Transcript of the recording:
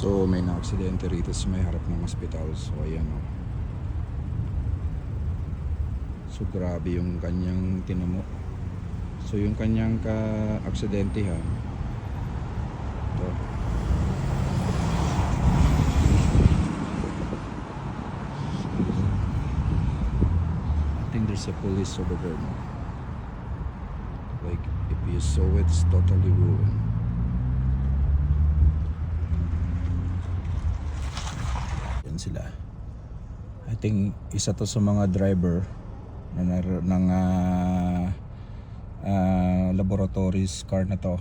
So may na-aksidente rito sa may harap ng ospital. So ayan o. So grabe yung kanyang tinamo. So yung kanyang ka-aksidente ha. Ito. I think there's a police over there no? Like if you saw it, it's totally ruined. Yan sila. I think isa to sa mga driver ng laboratories car na to.